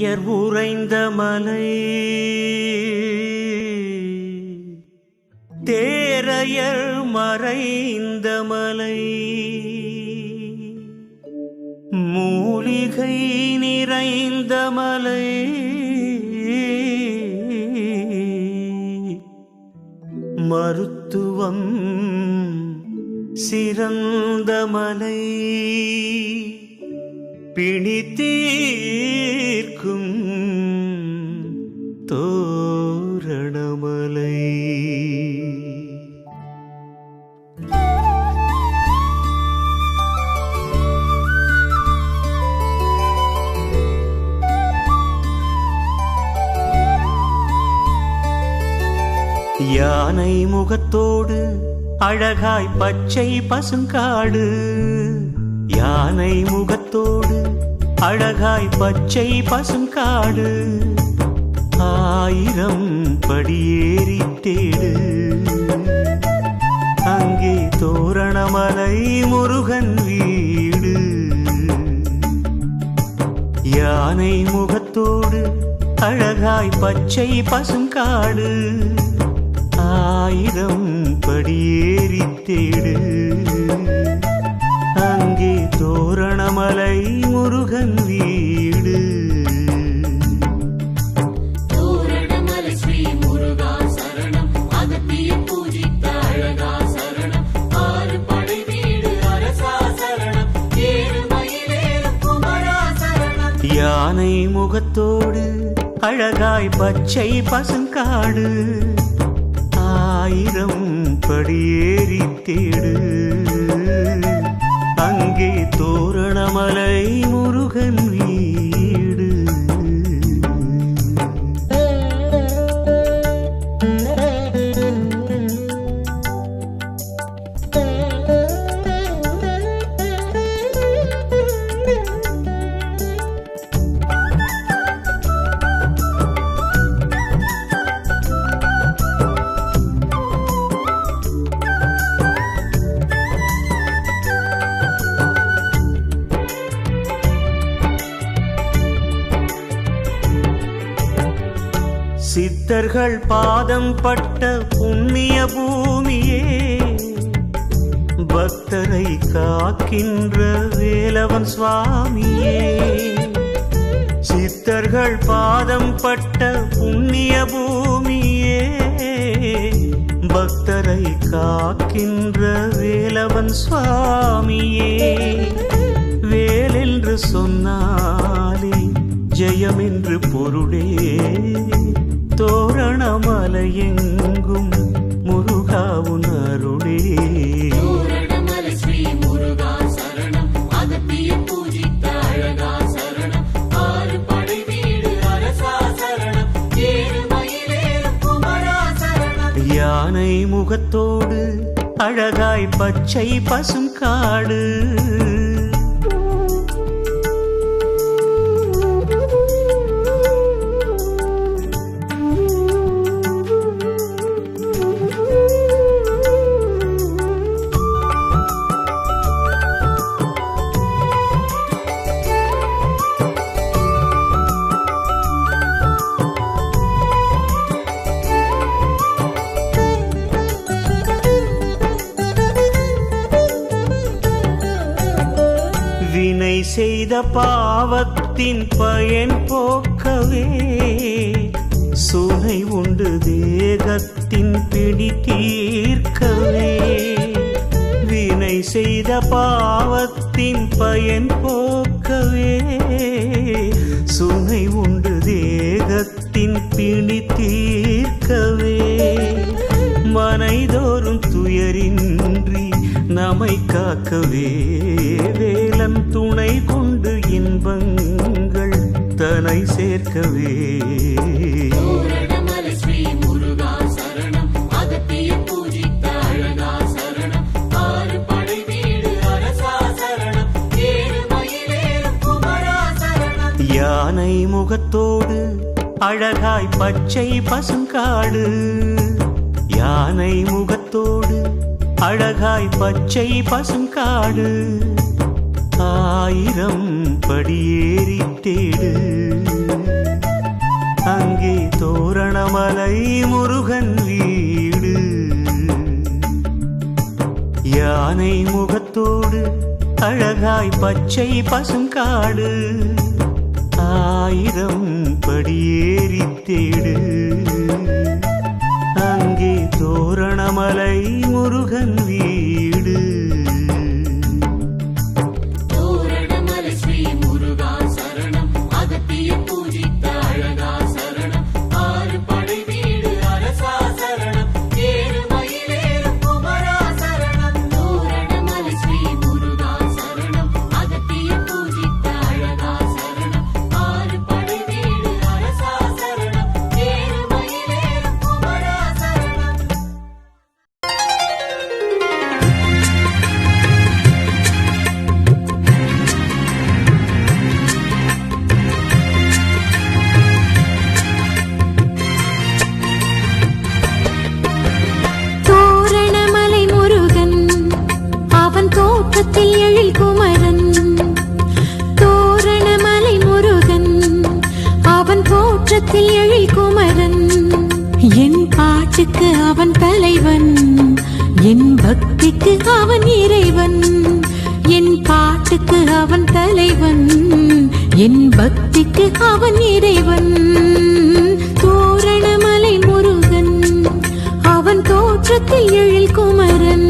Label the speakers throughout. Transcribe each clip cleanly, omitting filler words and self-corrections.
Speaker 1: Their உறைந்த மலை தேரையர் மறைந்த மலை மூலிகை நிறைந்த மலை மருத்துவம் சிறந்த மலை பிணி தீர்க்கும் தோரணமலை. யானை முகத்தோடு அழகாய் பச்சை பசுங்காடு, யானை முகத்தோடு அழகாய் பச்சை பசுங்காடு, ஆயிரம் படியேறி தேடு அங்கே தோரணமலை முருகன் வீடு. யானை முகத்தோடு அழகாய் பச்சை பசுங்காடு, ஆயிரம் படியேறி தேடு அங்கே தோரணமலை முருகன் வீடு.
Speaker 2: தோரணமலை ஸ்ரீ முருகா சரணம், அகத்திய பூஜித்த அழகா சரணம், ஆறு படை வீடு அரசா சரணம், ஏறு மயிலேறும் குமரா சரணம்.
Speaker 1: யானை முகத்தோடு அழகாய் பச்சை பசுங்காடு, ஆயிரம் படியேறி தேடு அங்கே தோரணமலை முருகன் வீடு. சித்தர்கள் பாதம் பட்ட புண்ணிய பூமியே, பக்தரை காக்கின்ற வேலவன் சுவாமியே. சித்தர்கள் பாதம் பட்ட புண்ணிய பூமியே, பக்தரை காக்கின்ற வேலவன் சுவாமியே. வேலென்று சொன்னாலே ஜெயம் என்று பொருளே, தோரணமலை எங்கும் முருகாவுன் அருளே.
Speaker 2: தோரணமலை ஸ்ரீ முருகா சரணம், அகத்திய பூஜித்த அழகா சரணம், ஆறு படை வீடு அரசா சரணம், ஏறு மயிலேறும் குமரா சரணம்.
Speaker 1: யானை முகத்தோடு அழகாய் பச்சை பசுங்காடு, வினை செய்த பாவத்தின் பயன் போக்கவே, சுனை உண்டு தேகத்தின் பிடி தீர்க்கவே. வினை செய்த பாவத்தின் பயன் போக்கவே, சுனை உண்டு தேகத்தின் பிடி தீர்க்கவே. மனைதோறும் துயரின்றி நம்மை காக்கவே, வேலன் துணை கொண்டு இன்பங்கள் தனை சேர்க்கவே.
Speaker 2: தோரணமலை ஸ்ரீ முருகா சரணம், அகத்திய பூஜித்த அழகா சரணம், ஆறு படை வீடு அரசா சரணம், ஏறு மயிலேறும் குமரா சரணம்.
Speaker 1: யானை முகத்தோடு அழகாய் பச்சை பசுங்காடு, யானை முகத்தோடு அழகாய் பச்சை பசுங்காடு, ஆயிரம் படியேறி தேடு தோரணமலை முருகன் வீடு. யானை முகத்தோடு அழகாய் பச்சை பசுங்காடு. 1000 படியேறி தேடு, அங்கே தோரணமலை முருகன் வீடு.
Speaker 2: தோரணமலை ஸ்ரீ முருகா சரணம், அகத்திய பூஜித்த அழகா சரணம், 6 படை வீடு அரசா சரணம், 7 மயிலேறும் குமரா சரணம். தோரணமலை ஸ்ரீ முருகா சரணம், அகத்திய பூஜித்த அழகா சரணம், 6 படை வீடு அரசா சரணம், 7 மயிலேறும் குமரா சரணம்.
Speaker 3: தோரணமலை முருகன் அவன் தோற்றத்தில் எழில் குமரன். தோரணமலை முருகன் அவன் தோற்றத்தில் எழில் குமரன். என் பாட்டுக்கு அவன் தலைவன், என் பக்திக்கு அவன் இறைவன். என் பாட்டுக்கு அவன் தலைவன், என் பக்திக்கு அவன் இறைவன். தோரணமலை முருகன் அவன் தோற்றத்தில் எழில் குமரன்.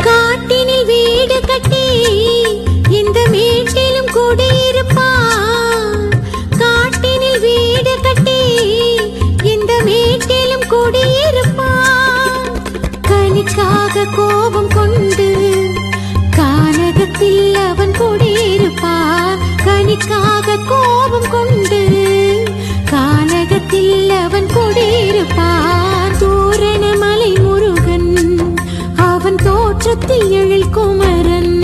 Speaker 3: காட்டினில் வீடு கட்டி இந்த வீட்டிலும் குடியிருப்பான். காட்டினில் வீடு கட்டி இந்த வீட்டிலும் குடியிருப்பான். கனிக்காக கோபம் கொண்டு கானகத்தில் அவன் குடியிருப்பான். கனிக்காக கோபம் கொண்டு கானகத்தில் அவன் குடியிருப்பான். தோரணமலை முருகன் அவன் தோற்றத்தில் எழில் குமரன்.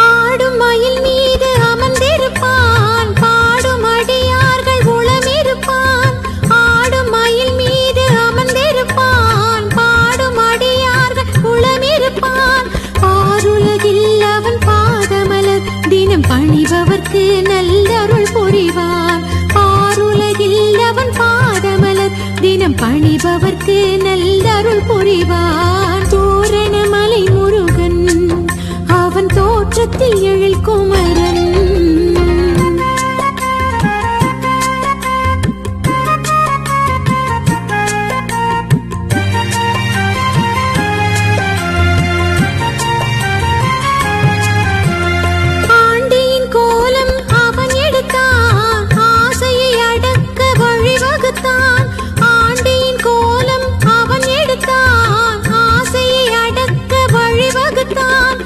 Speaker 3: ஆடும் மயில் மீது அமர்ந்திருப்பான், பாடும் அடியார்கள் உளமிருப்பான். ஆடும் மயில் மீது அமர்ந்திருப்பான், பாடும் அடியார்கள் உளமிருப்பான். ஆருலகில் அவன் பாதமலர் தினம் பணிபவர்க்கு நல்லருள் புரிவான். ஆருலகில் அவன் பாதமலர் தினம் பணிபவர்க்கு நல்லருள் புரிவான். தோரணமலை முருகன் அவன் தோற்றத்தில் எழில் குமரன். ஆண்டியின் கோலம் அவன் எடுத்தான், ஆசையை அடக்க வழிவகுத்தான். ஆண்டியின் கோலம் அவன் எடுத்தான், ஆசையை அடக்க வழிவகுத்தான்.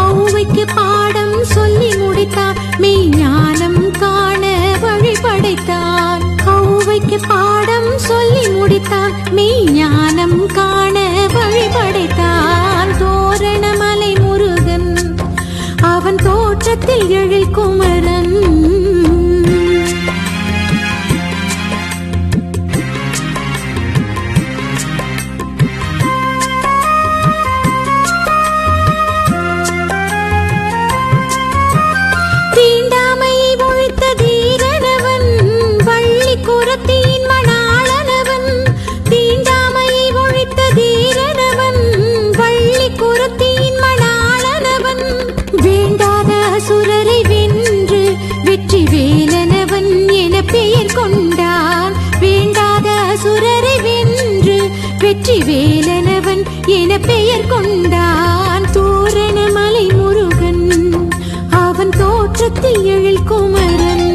Speaker 3: ஔவைக்கு பாடம் சொல்லி முடித்தான், மெய்ஞானம் காண வழி படைத்தான். ஔவைக்கு பாடம் சொல்லி முடித்தான், மெய்ஞானம் காண வழி படைத்தான். தோரணமலை முருகன் அவன் தோற்றத்தில் எழில் குமரன். தீண்டாமையை ஒழித்த தீரனவன், வள்ளி குரத்தின் மணாளனவன். தீண்டாமையை ஒழித்த தீரனவன், வள்ளி குரத்தின் மணாளனவன். வேண்டாத அசுரரை வென்று வெற்றி வேலனவன் என பெயர் கொண்டான். வேண்டாத அசுரரை வென்று வெற்றி வேலனவன் என பெயர் கொண்டான். தோரணமலை முருகன் அவன் தோற்றத்தில் எழில் குமரன்.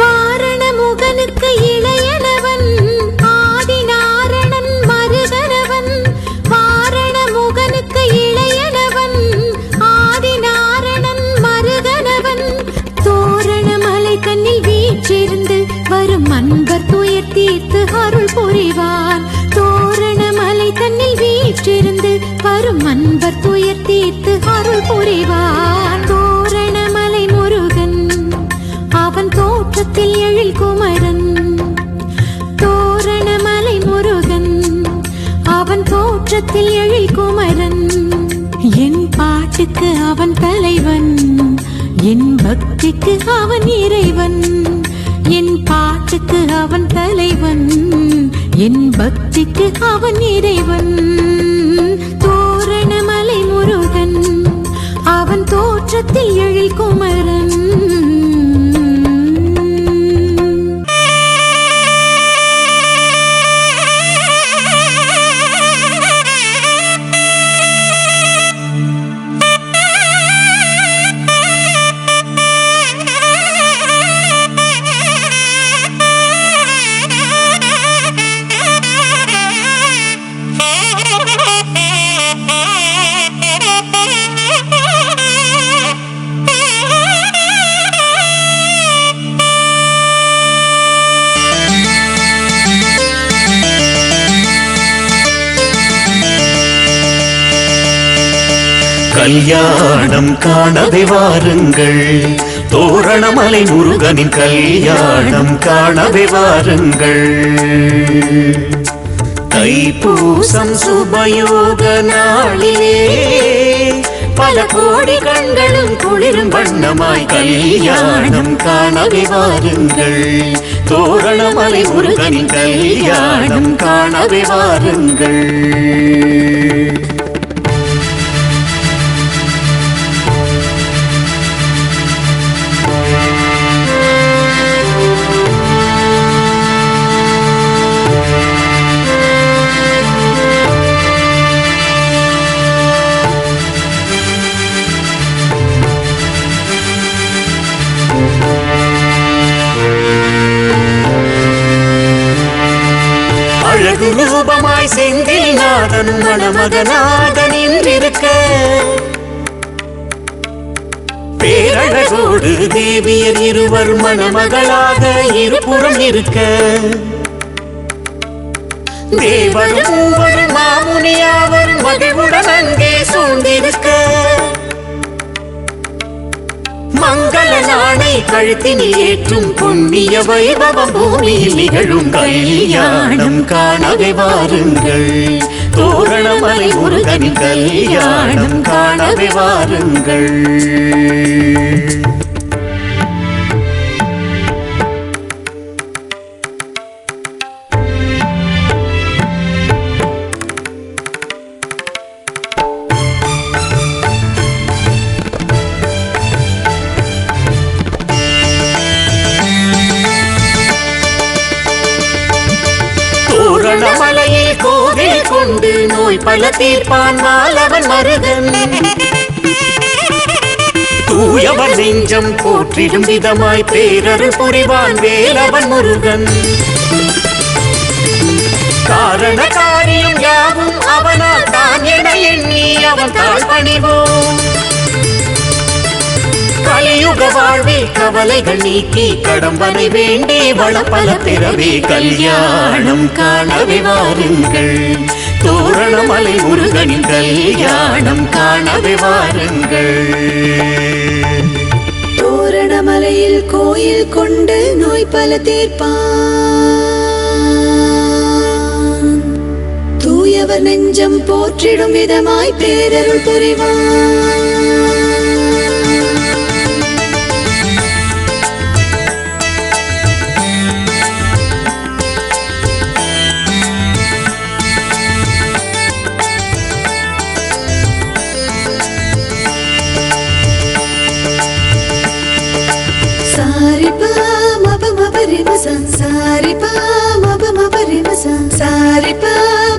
Speaker 3: வாரணமுகனுக்கு இளையனவன், ஆதிநாரணன் மருதனவன். வாரணமுகனுக்கு இளைய வந்து வரும் அன்பர் துயர் தீர்த்து அருள் புரிவான். தோரணமலை முருகன் அவன் தோற்றத்தில் எழில் குமரன். தோரணமலை முருகன் அவன் தோற்றத்தில் எழில் குமரன். என் பாட்டுக்கு அவன் தலைவன், என் பக்திக்கு அவன் இறைவன். என் பாட்டுக்கு அவன் தலைவன், என் பக்திக்கு அவன் இறைவன். தோரணமலை முருகன் அவன் தோற்றத்தில் எழில் குமரன்.
Speaker 1: கல்யாணம் காணவே வாருங்கள், தோரணமலை முருகனின் கல்யாணம் காணவே வாருங்கள். தைப்பூசம் சுபயோக நாளிலே பல கோடி கண்களும் குளிரும் வண்ணமாய் கல்யாணம் காணவே வாருங்கள். தோரணமலை முருகனின் கல்யாணம் காணவே வாருங்கள். அழகு ரூபமாய் செந்தில் நாதன் மணமகனாக நின்றிருக்க, பேரழகோடு தேவியர் இருவர் மணமகளாக இருபுறம் இருக்க, தேவரும் ஒரு மாமுனியாவர் மகிழ்வுடன் அங்கே சூழ்ந்திருக்க, மங்கள நாணை கழுத்தினில் ஏற்றும் புண்ணிய வைபவம் பூமியில் நிகழும் கல்யாணம் காணவே வாருங்கள். தோரணமலை முருகனின் கல்யாணம் காணவே வாருங்கள். தோரணமலையில் கோவில் கொண்டு நோய் பல தீர்ப்பான் மாலவன் மருகன். தூயவன் நெஞ்சம் போற்றிடும் விதமாய் பேரருள் புரிவான் வேலவன் முருகன். காரண காரியம் யாவும் அவனால் தான் என எண்ணி அவன் தாழ் பணிவோம். கலியுக வாழ்வில் கவலைகள் நீக்கி கடம்பனை வேண்டி வளப்பல பெறவே கல்யாணம் காணவே வாருங்கள். தோரணமலை முருகனின் கல்யாணம் காணவே வாருங்கள்.
Speaker 3: தோரணமலையில் கோயில் கொண்டு நோய் பல தீர்ப்பான். தூயவர் நெஞ்சம் போற்றிடும் விதமாய் பேரருள் புரிவான். Sari pa ma ba ma ba re ma sa, sari pa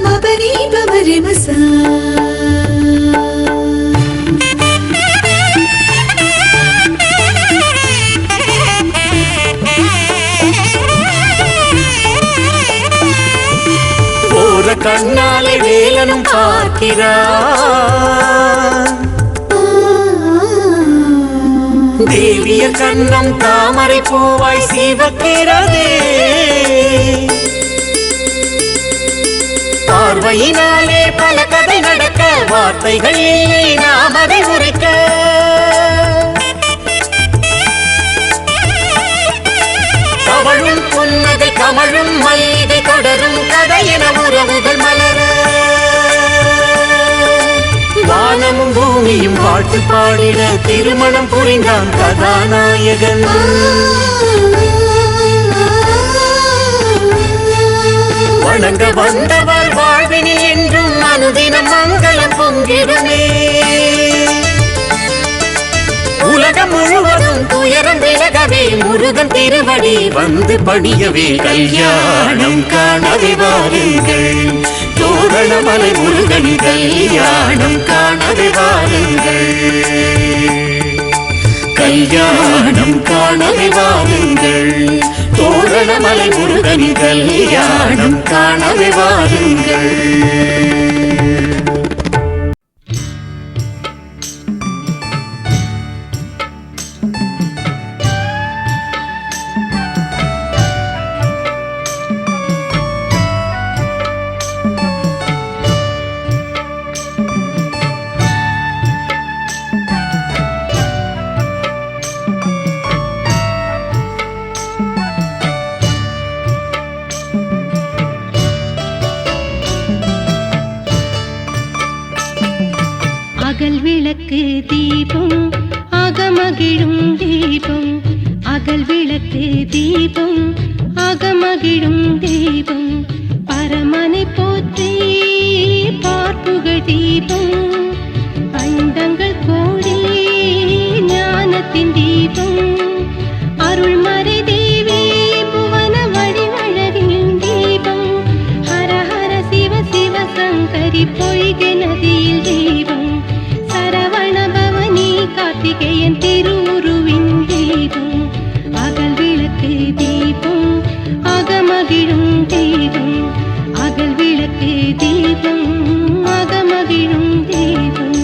Speaker 3: ma ba ni ba ba re ma sa.
Speaker 1: ஓர கண்ணாலே வேலனும் பார்க்கிறான், தேவிய கண்ணம் தாமரை பூவாய் சிவக்கிறதே. பார்வையினாலே பல கதை நடக்க வார்த்தைகள் இல்லை நாம் அதை உரைக்க. கவழும் புன்னகை கமழும் மல்லிகை தொடரும் கதை என உறவுகள் மலர. வானமும் பூமியும் வாழ்த்து பாடிட திருமணம் புரிந்தான் கதாநாயகன். வணங்க வந்தவர் வாழ்வினில் என்றும் அனுதினம் மங்களம் பொங்கிடுமே. உலகம் முழுவதும் துயரம் விலகவே முருகன் திருவடி வந்து பணியவே. கல்யாணம் காணவே வாருங்கள், தோரணமலை முருகன் கல்யாணம் காணவே வாருங்கள். கல்யாணம் காணவே வாருங்கள், தோரணமலை முருகன் கல்யாணம் காணவே வாருங்கள்.
Speaker 4: அகல் விளக்கு தீபம் அகமகிழும் தீபம், அகல் விளக்கு தீபம் அகமகிழும் தீபம், பரமனை போற்றி பார்ப்புகழ் தீபம், பண்டங்கள் கோடி ஞானத்தின் தீபம், அருள்மறை தேவி புவன வடிவழகின் தீபம், ஹர ஹர சிவ சிவ சங்கரி பொய்கை நதியில் தீபம், கார்த்திகேயன் திருவுருவின் தீபம், அகல் விளக்கு தீபம் அகமகிழும் தீபம், அகல் விளக்கு தீபம் அகமகிழும் தீபம்.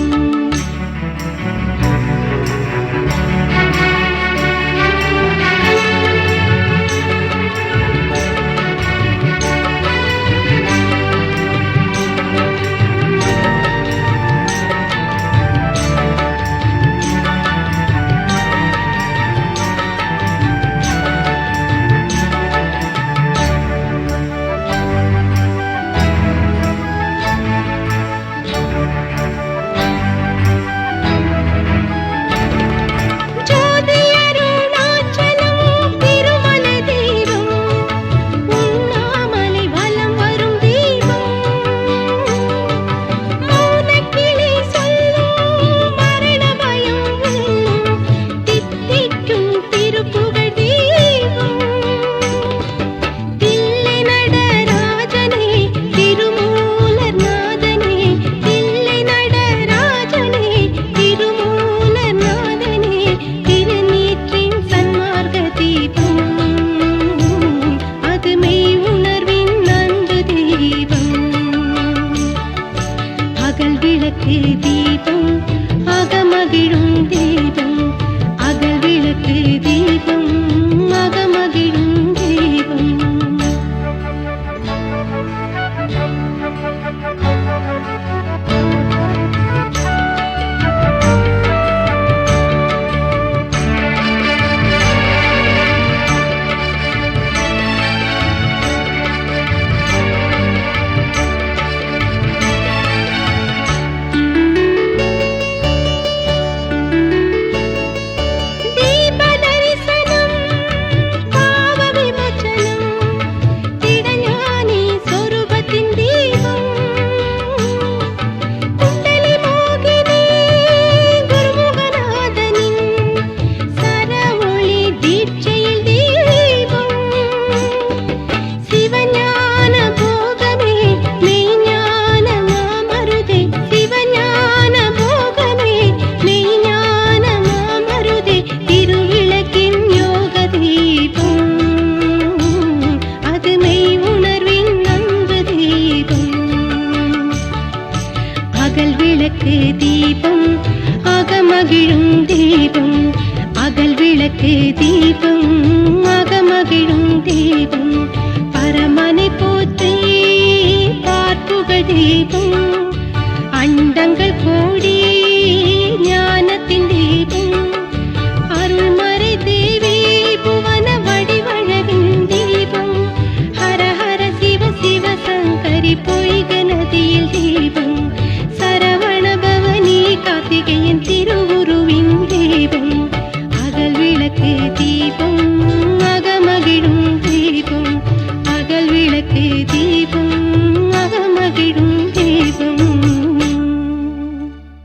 Speaker 4: தீபம் அகமகிழும் தீபம் அகல் விளக்கு தீபம் அகமகிழும் தீபம் பரமனை போற்றி பார்ப்புகழ் தீபம்